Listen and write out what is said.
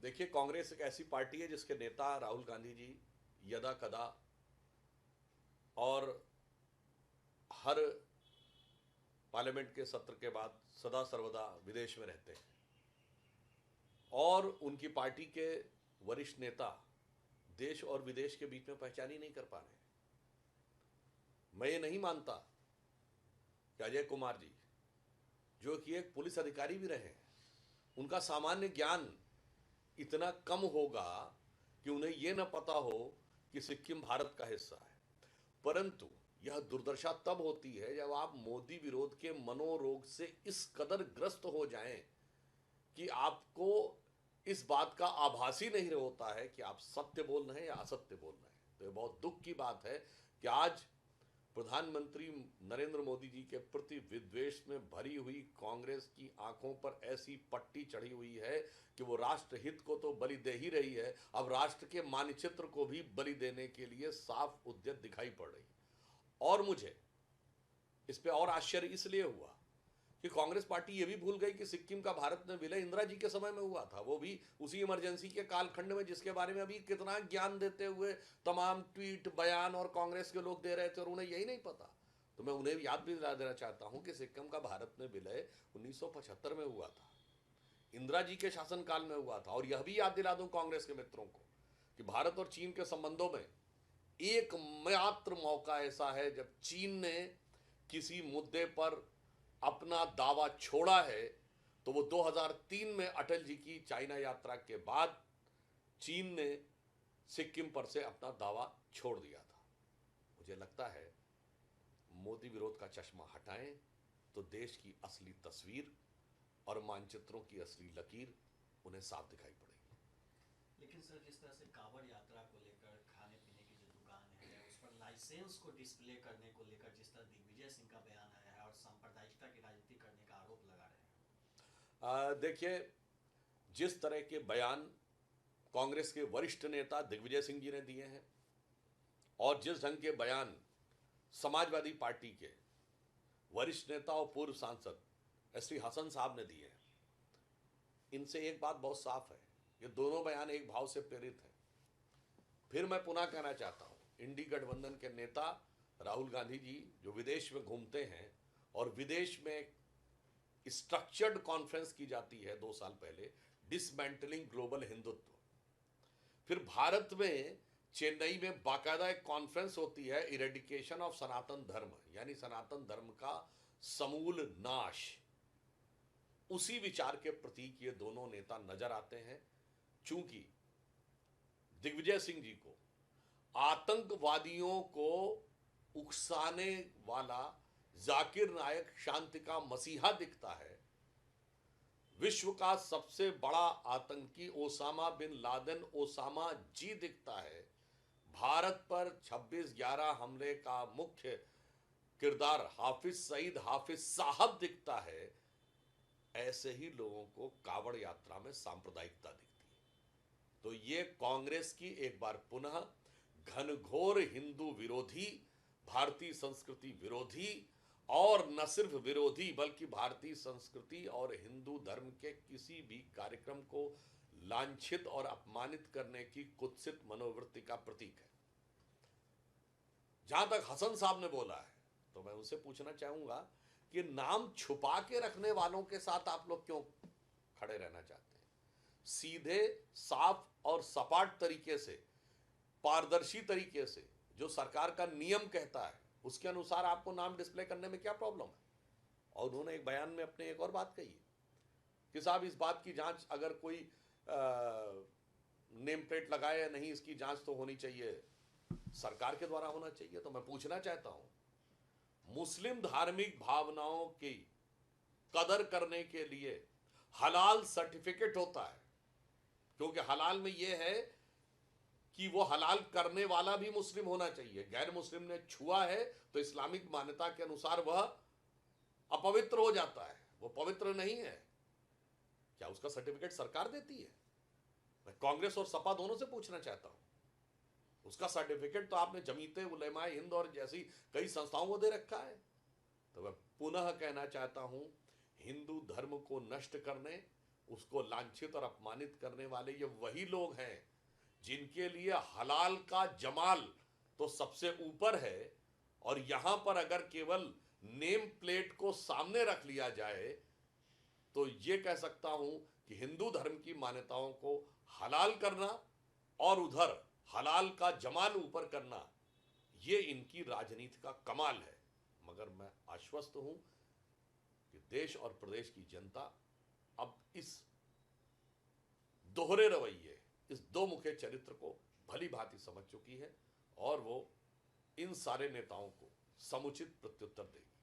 देखिए, कांग्रेस एक ऐसी पार्टी है जिसके नेता राहुल गांधी जी यदा कदा और हर पार्लियामेंट के सत्र के बाद सदा सर्वदा विदेश में रहते हैं और उनकी पार्टी के वरिष्ठ नेता देश और विदेश के बीच में पहचान ही नहीं कर पा रहे। मैं ये नहीं मानता कि अजय कुमार जी, जो कि एक पुलिस अधिकारी भी रहे हैं, उनका सामान्य ज्ञान इतना कम होगा कि उन्हें यह न पता हो कि सिक्किम भारत का हिस्सा है। परंतु यह दुर्दशा तब होती है जब आप मोदी विरोध के मनोरोग से इस कदर ग्रस्त हो जाएं कि आपको इस बात का आभास ही नहीं होता है कि आप सत्य बोल रहे हैं या असत्य बोल रहे हैं। तो यह बहुत दुख की बात है कि आज प्रधानमंत्री नरेंद्र मोदी जी के प्रति विद्वेष में भरी हुई कांग्रेस की आंखों पर ऐसी पट्टी चढ़ी हुई है कि वो राष्ट्र हित को तो बलि दे ही रही है, अब राष्ट्र के मानचित्र को भी बलि देने के लिए साफ उद्यत दिखाई पड़ रही। और मुझे इस पे और आश्चर्य इसलिए हुआ कि कांग्रेस पार्टी ये भी भूल गई कि सिक्किम का भारत में विलय इंदिरा जी के समय में हुआ था, वो भी उसी इमरजेंसी के कालखंड में, जिसके बारे में अभी कितना ज्ञान देते हुए तमाम ट्वीट बयान और कांग्रेस के लोग दे रहे थे और उन्हें यही नहीं पता। तो मैं उन्हें याद भी दिला देना चाहता हूं कि सिक्किम का भारत में विलय 1975 में हुआ था, इंदिरा जी के शासनकाल में हुआ था। और यह भी याद दिला दूं कांग्रेस के मित्रों को कि भारत और चीन के संबंधों में एकमात्र मौका ऐसा है जब चीन ने किसी मुद्दे पर अपना दावा छोड़ा है, तो वो 2003 में अटल जी की चाइना यात्रा के बाद चीन ने सिक्किम पर से अपना दावा छोड़ दिया था। मुझे लगता है मोदी विरोध का चश्मा हटाएं तो देश की असली तस्वीर और मानचित्रों की असली लकीर उन्हें साफ दिखाई पड़ेगी। लेकिन सर, जिस तरह से कांवड़ यात्रा को लेकर खाने पीने की जो दुकान है उस पर लाइसेंस को डिस्प्ले करने को लेकर जिस तरह दिग्विजय सिंह का बयान आया है और सांप्रदायिकता की राजनीति करने का आरोप लगा रहे हैं। देखिए, जिस तरह के बयान कांग्रेस के वरिष्ठ नेता दिग्विजय सिंह जी ने दिए हैं और जिस ढंग के बयान समाजवादी पार्टी के वरिष्ठ नेता और पूर्व सांसद एसटी हसन साहब ने दिए हैं, इनसे एक बात बहुत साफ है, ये दोनों बयान एक भाव से प्रेरित हैं। फिर मैं पुनः कहना चाहता हूं, इंडी गठबंधन के नेता राहुल गांधी जी जो विदेश में घूमते हैं और विदेश में स्ट्रक्चर्ड कॉन्फ्रेंस की जाती है 2 साल पहले, डिसमेंटलिंग ग्लोबल हिंदुत्व, फिर भारत में चेन्नई में बाकायदा एक कॉन्फ्रेंस होती है इरेडिकेशन ऑफ सनातन धर्म, यानी सनातन धर्म का समूल नाश, उसी विचार के प्रतीक ये दोनों नेता नजर आते हैं। चूंकि दिग्विजय सिंह जी को आतंकवादियों को उकसाने वाला जाकिर नायक शांति का मसीहा दिखता है, विश्व का सबसे बड़ा आतंकी ओसामा बिन लादेन ओसामा जी दिखता है, भारत पर 26/11 हमले का मुख्य किरदार हाफिज सईद हाफिज साहब दिखता है, ऐसे ही लोगों को कावड़ यात्रा में सांप्रदायिकता दिखती है। तो ये कांग्रेस की एक बार पुनः घनघोर हिंदू विरोधी, भारतीय संस्कृति विरोधी और न सिर्फ विरोधी बल्कि भारतीय संस्कृति और हिंदू धर्म के किसी भी कार्यक्रम को लांछित और अपमानित करने की कुत्सित मनोवृत्ति का प्रतीक है। जहां तक हसन साहब ने बोला है, तो मैं उनसे पूछना चाहूंगा कि नाम छुपा के रखने वालों के साथ आप लोग क्यों खड़े रहना चाहते हैं? सीधे साफ और सपाट तरीके से, पारदर्शी तरीके से, जो सरकार का नियम कहता है उसके अनुसार आपको नाम डिस्प्ले करने में क्या प्रॉब्लम है? और उन्होंने एक बयान में अपने एक और बात कही है कि साहब इस बात की जांच, अगर कोई नेम प्लेट लगाए या नहीं, इसकी जांच तो होनी चाहिए, सरकार के द्वारा होना चाहिए। तो मैं पूछना चाहता हूं, मुस्लिम धार्मिक भावनाओं की कदर करने के लिए हलाल सर्टिफिकेट होता है, क्योंकि हलाल में यह है कि वो हलाल करने वाला भी मुस्लिम होना चाहिए। गैर मुस्लिम ने छुआ है तो इस्लामिक मान्यता के अनुसार वह अपवित्र हो जाता है, वो पवित्र नहीं है। क्या उसका सर्टिफिकेट सरकार देती है? मैं कांग्रेस और सपा दोनों से पूछना चाहता हूं, उसका सर्टिफिकेट तो आपने जमीयत उलमाए हिंद और जैसी कई संस्थाओं को दे रखा है। तो मैं पुनः कहना चाहता हूं, हिंदू धर्म को नष्ट करने, उसको लांछित और अपमानित करने वाले ये वही लोग हैं जिनके लिए हलाल का जमाल तो सबसे ऊपर है, और यहां पर अगर केवल नेम प्लेट को सामने रख लिया जाए तो ये कह सकता हूं कि हिंदू धर्म की मान्यताओं को हलाल करना और उधर हलाल का जमाल ऊपर करना, ये इनकी राजनीति का कमाल है। मगर मैं आश्वस्त हूं कि देश और प्रदेश की जनता अब इस दोहरे रवैये, इस दो मुखे चरित्र को भली भांति समझ चुकी है और वो इन सारे नेताओं को समुचित प्रत्युत्तर देगी।